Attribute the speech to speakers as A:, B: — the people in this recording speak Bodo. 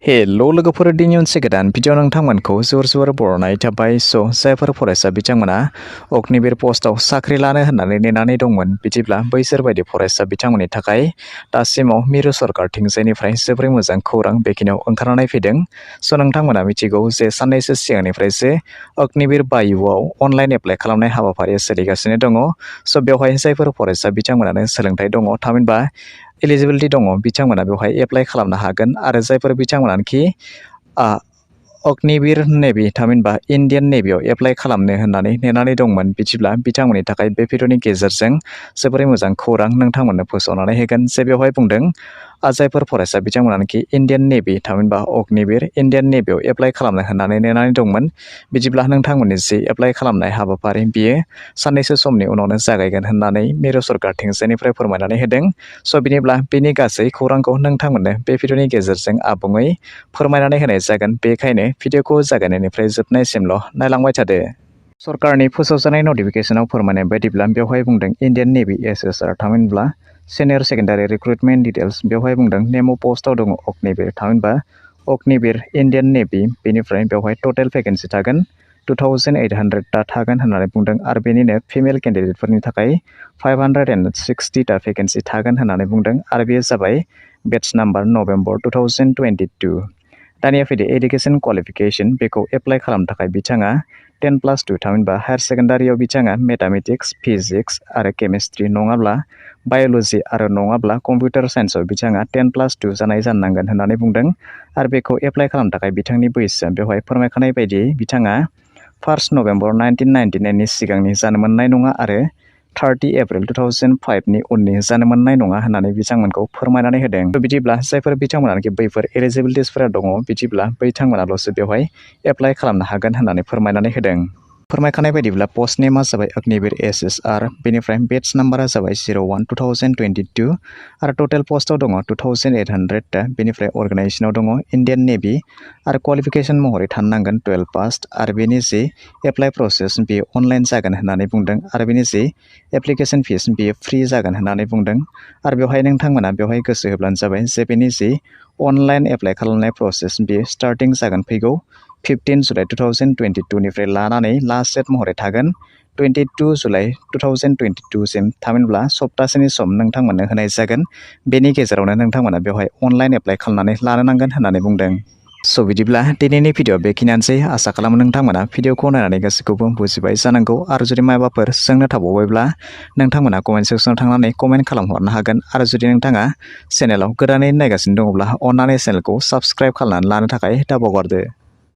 A: हेलो लोगोफोर दिनै मोनसे गोदान भिडिअ नोंथांमोनखौ जोर बरायनाय थाबाय। जायफोर फरायसा बिथांमोना अग्निवीर पस्टआव साख्रि लानो होननानै नेनानै दंमोन, बिदिब्ला बैसोर बायदि फरायसा बिथांमोननि थाखाय दासिमाव मिरु सरकारथिंजायनिफ्राय जोबोरै मोजां खौरां बेखिनियाव ओंखारनानै फैदों। नोंथांमोना मिथिगौ जे साननैसो सिगांनिफ्रायसो अग्निवीर बायुआव अनलाइन एप्लाइ खालामनाय हाबाफारिया सोलिगासिनो दङ। बेवहाय जायफोर फरायसा बिथांमोनानो सोलोंथाइ दङ, थामहिनबा एलिजिबिलिटि दङ, बिथांमोना बेवहाय एप्लाइ खालामनो हागोन। आरो जायफोर बिथांमोनाखि अग्निवीर नेभि थामहिनबा इन्डियान नेभियाव एप्लाइ खालामनो होननानै नेनानै दंमोन, बिदिब्ला बिथांमोननि थाखाय बे भिडिअनि गेजेरजों जोबोरै मोजां खौरां नोंथांमोननो फोसावनानै होगोन। जे बेवहाय बुंदों जायफोर फरायसा बिथांमोनाखि इन्डियान नेभि थामहिनबा अग्निवीर इन्डियान नेभियाव एप्लाइ खालामनो होननानै नेनानै दंमोन, बिदिब्ला नोंथांमोननि जि एप्लाइ खालामनाय हाबाफारि बियो साननैसो समनि उनावनो जागायगोन होननानै मिरु सरकारथिंजायनिफ्राय फोरमायनानै होदों। बिदिब्ला बेनि गासै खौरांखौ नोंथांमोननो बे भिडिअनि गेजेरजों आबुङै फोरमायनानै होनाय जागोन। बेखायनो भिडिअखौ जागायनायनिफ्राय जोबनायसिमल' नायलांबाय थादो। सरकारनि फोसावजानाय नटिफिकेसनाव फोरमायनाय बायदिब्ला बेवहाय बुंदों इन्डियान नेभि एसएसआर थामहिनबा सिनियर सेकेन्डारि रिक्रुटमेन्ट डिटेल्स। बेवहाय बुंदों नेमो पस्टआव दङ अग्निवीर थामहिनबा अग्निवीर इन्डियान नेभि। बेनिफ्राय बेवहाय टटेल भेकेन्सि थागोन 2800 थागोन होननानै बुंदों। आरो बेनिनो फिमेल केन्डिडेटफोरनि थाखाय 560 भेकेन्सि थागोन होननानै बुंदों। आरो बेयो जाबाय बेट्स नाम्बार नभेम्बर 2022। दानिया फैदो एडुकेसन क्वालिफिकेसन। बेखौ एप्लाइ खालामनो थाखाय बिथाङा 10+2 थामहिनबा हायार सेकेन्डारियाव बिथाङा मेथामेटिक्स, फिजिक्स आरो केमिस्ट्रि नङाब्ला बाय'लजि आरो नङाब्ला कम्पिउटार साइन्सआव बिथाङा 10+2 जानो नांगोन होननानै बुंदों। आरो बेखौ एप्लाइ खालामनो थाखाय बिथांनि बैसोआ बेवहाय फोरमायखानाय बायदियै बिथाङा 1 नभेम्बर 1999नि सिगांनि जानो मोननाय नङा आरो 30 एप्रिल 2005नि उननि जानो मोननाय नङा होननानै बिथांमोनखौ फोरमायनानै होदों। बिदिब्ला जायफोर बिथांमोनाखि बैफोर एलिजिबिलिटिसफोरा दङ, बिदिब्ला बिथांमोनाल'सो बेवहाय एप्लाइ खालामनो हागोन होननानै फोरमायनानै होदों। फोरमायखानाय बायदिब्ला पस्ट नेमा जाबाय अग्निवीर एसएसआर। बेनिफ्राय बेट्स नाम्बारा जाबाय 01-2022 आरो टटेल पस्टआव दङ 2800। बेनिफ्राय अर्गानाइजेसनाव दङ इन्डियान नेभि आरो क्वालिफिकेसन महरै थानांगोन 12 पास। आरो बेनि जि एप्लाइ प्रसेस बेयो अनलाइन जागोन होननानै बुंदों। आरो बेनि जि एप्लिकेसन फिस बेयो फ्रि जागोन होननानै बुंदों। आरो बेवहाय नोंथांमोना बेवहाय गोसो होब्लानो जाबाय जे बेनि जि अनलाइन एप्लाइ खालामनाय प्रसेस बेयो स्टार्टिं जागोन फैगौ 15 जुलाइ 2022निफ्राय लानानै लास्ट डेट महरै थागोन 22 जुलाइ 2022सिम। थामहिनबा सप्तासेनि सम नोंथांमोननो होनाय जागोन। बेनि गेजेरावनो नोंथांमोना बेवहाय अनलाइन एप्लाइ खालामनानै लानो नांगोन होननानै बुंदों। बिदिब्ला दिनैनि भिडिअ बेखिनियानोसै। आसा खालामो नोंथांमोना भिडिअखौ नायनानै गासैखौबो बुजिबाय जानांगौ। आरो जुदि माबाफोर सोंनो थाबावबायब्ला नोंथांमोना कमेन्ट सेक्सनाव थांनानै कमेन्ट खालामहरनो हागोन। आरो जुदि नोंथाङा चेनेलाव गोदानै नायगासिनो दङब्ला अन्नानै चेनेलखौ साबस्क्राइब खालामनानै लानो थाखाय दाबावगारदो।